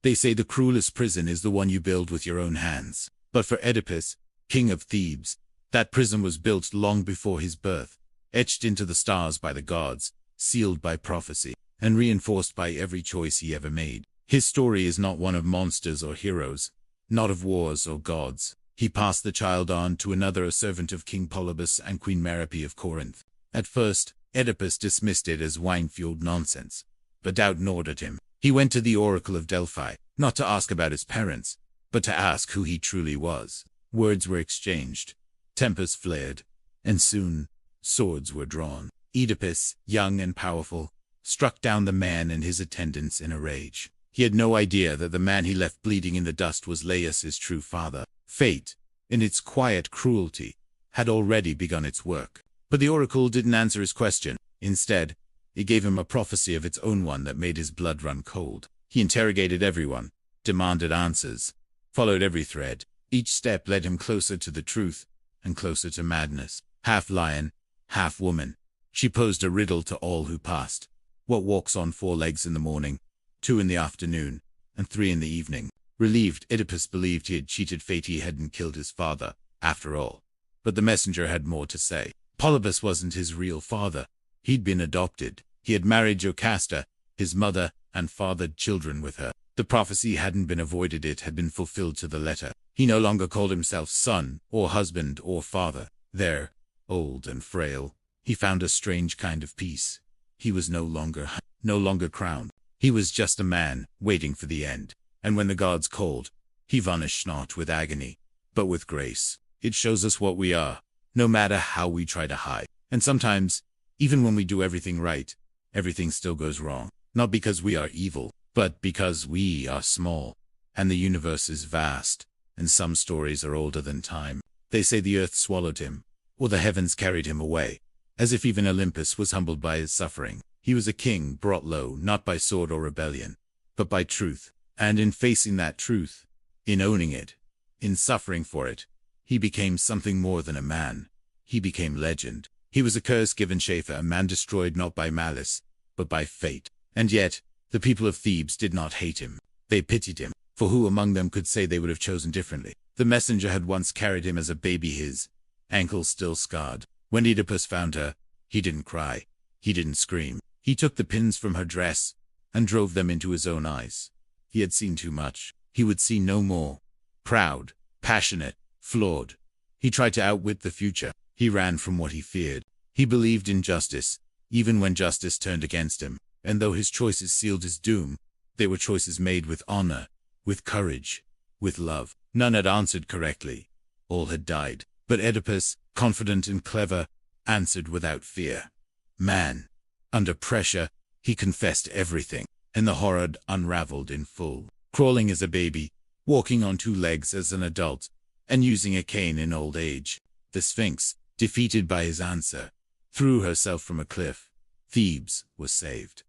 They say the cruelest prison is the one you build with your own hands. But for Oedipus, king of Thebes, that prison was built long before his birth, etched into the stars by the gods, sealed by prophecy, and reinforced by every choice he ever made. His story is not one of monsters or heroes, not of wars or gods. He passed the child on to another, a servant of King Polybus and Queen Merope of Corinth. At first, Oedipus dismissed it as wine-fueled nonsense, but doubt gnawed at him. He went to the oracle of Delphi, not to ask about his parents, but to ask who he truly was. Words were exchanged, tempers flared, and soon swords were drawn. Oedipus, young and powerful, struck down the man and his attendants in a rage. He had no idea that the man he left bleeding in the dust was Laius' true father. Fate, in its quiet cruelty, had already begun its work. But the oracle didn't answer his question. Instead, it gave him a prophecy of its own, one that made his blood run cold. He interrogated everyone, demanded answers, followed every thread. Each step led him closer to the truth and closer to madness. Half lion, half woman, she posed a riddle to all who passed. What walks on 4 legs in the morning, 2 in the afternoon, and 3 in the evening? Relieved, Oedipus believed he had cheated fate. He hadn't killed his father, after all. But the messenger had more to say. Polybus wasn't his real father. He'd been adopted. He had married Jocasta, his mother, and fathered children with her. The prophecy hadn't been avoided, it had been fulfilled to the letter. He no longer called himself son, or husband, or father. There, old and frail, he found a strange kind of peace. He was no longer crowned. He was just a man, waiting for the end. And when the gods called, he vanished not with agony, but with grace. It shows us what we are, no matter how we try to hide. And sometimes, even when we do everything right, everything still goes wrong. Not because we are evil, but because we are small. And the universe is vast, and some stories are older than time. They say the earth swallowed him, or the heavens carried him away, as if even Olympus was humbled by his suffering. He was a king brought low, not by sword or rebellion, but by truth. And in facing that truth, in owning it, in suffering for it, he became something more than a man. He became legend. He was a curse-given Schaefer, a man destroyed not by malice, but by fate. And yet, the people of Thebes did not hate him. They pitied him, for who among them could say they would have chosen differently? The messenger had once carried him as a baby, his ankles still scarred. When Oedipus found her, he didn't cry. He didn't scream. He took the pins from her dress and drove them into his own eyes. He had seen too much. He would see no more. Proud, passionate, flawed. He tried to outwit the future. He ran from what he feared. He believed in justice, even when justice turned against him. And though his choices sealed his doom, they were choices made with honor, with courage, with love. None had answered correctly. All had died. But Oedipus, confident and clever, answered without fear. Man. Under pressure, he confessed everything, and the horror unraveled in full. Crawling as a baby, walking on 2 legs as an adult, and using a cane in old age, the Sphinx, defeated by his answer, threw herself from a cliff. Thebes was saved.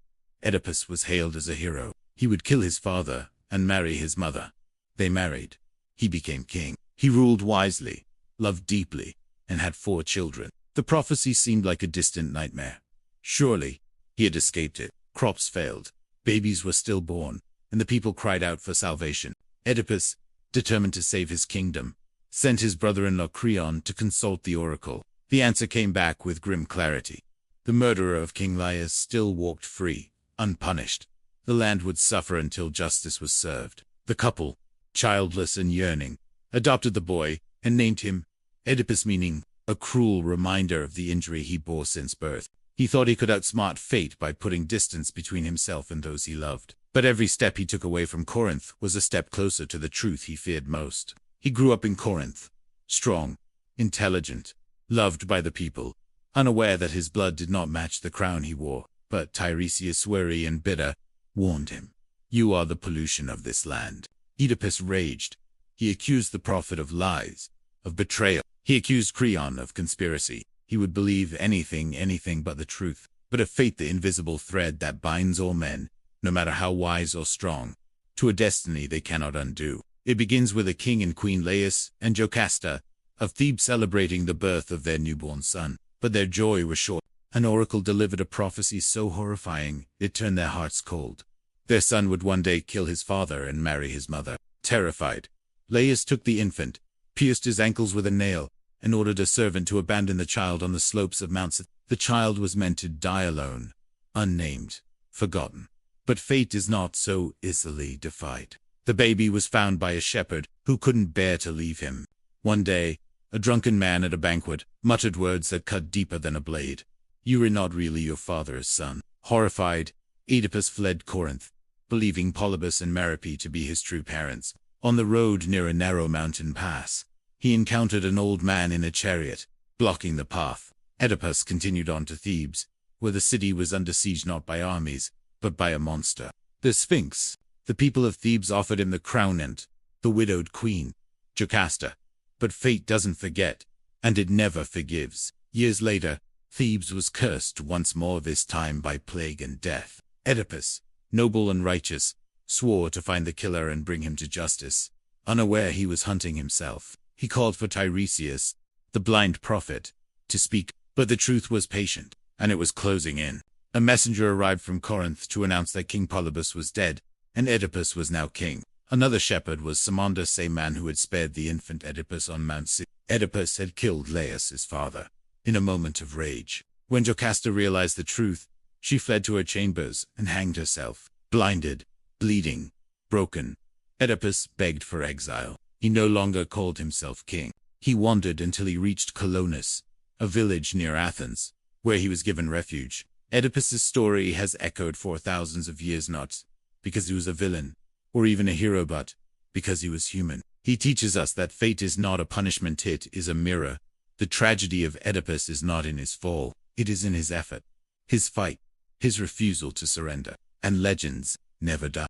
Oedipus was hailed as a hero. He would kill his father and marry his mother. They married. He became king. He ruled wisely, loved deeply, and had 4 children. The prophecy seemed like a distant nightmare. Surely, he had escaped it. Crops failed. Babies were still born, and the people cried out for salvation. Oedipus, determined to save his kingdom, sent his brother-in-law Creon to consult the oracle. The answer came back with grim clarity. The murderer of King Laius still walked free, unpunished. The land would suffer until justice was served. The couple, childless and yearning, adopted the boy and named him Oedipus, meaning a cruel reminder of the injury he bore since birth. He thought he could outsmart fate by putting distance between himself and those he loved. But every step he took away from Corinth was a step closer to the truth he feared most. He grew up in Corinth, strong, intelligent, loved by the people, unaware that his blood did not match the crown he wore. But Tiresias, wary and bitter, warned him. You are the pollution of this land. Oedipus raged. He accused the prophet of lies, of betrayal. He accused Creon of conspiracy. He would believe anything but the truth. But of fate, the invisible thread that binds all men, no matter how wise or strong, to a destiny they cannot undo. It begins with a king and queen, Laius and Jocasta, of Thebes, celebrating the birth of their newborn son. But their joy was short. An oracle delivered a prophecy so horrifying, it turned their hearts cold. Their son would one day kill his father and marry his mother. Terrified, Laius took the infant, pierced his ankles with a nail, and ordered a servant to abandon the child on the slopes of Mount St. The child was meant to die alone, unnamed, forgotten. But fate is not so easily defied. The baby was found by a shepherd who couldn't bear to leave him. One day, a drunken man at a banquet muttered words that cut deeper than a blade. "You are not really your father's son." Horrified, Oedipus fled Corinth, believing Polybus and Merope to be his true parents. On the road near a narrow mountain pass, he encountered an old man in a chariot, blocking the path. Oedipus continued on to Thebes, where the city was under siege not by armies, but by a monster, the Sphinx. The people of Thebes offered him the crown and the widowed queen, Jocasta. But fate doesn't forget, and it never forgives. Years later, Thebes was cursed once more, this time by plague and death. Oedipus, noble and righteous, swore to find the killer and bring him to justice. Unaware he was hunting himself, he called for Tiresias, the blind prophet, to speak, but the truth was patient, and it was closing in. A messenger arrived from Corinth to announce that King Polybus was dead, and Oedipus was now king. Another shepherd was Simondus, same man who had spared the infant Oedipus on Mount St. Oedipus had killed Laius, his father, in a moment of rage. When Jocasta realized the truth, she fled to her chambers and hanged herself. Blinded, bleeding, broken, Oedipus begged for exile. He no longer called himself king. He wandered until he reached Colonus, a village near Athens, where he was given refuge. Oedipus's story has echoed for thousands of years, not because he was a villain or even a hero, but because he was human. He teaches us that fate is not a punishment, it is a mirror. The tragedy of Oedipus is not in his fall, it is in his effort, his fight, his refusal to surrender. And legends never die.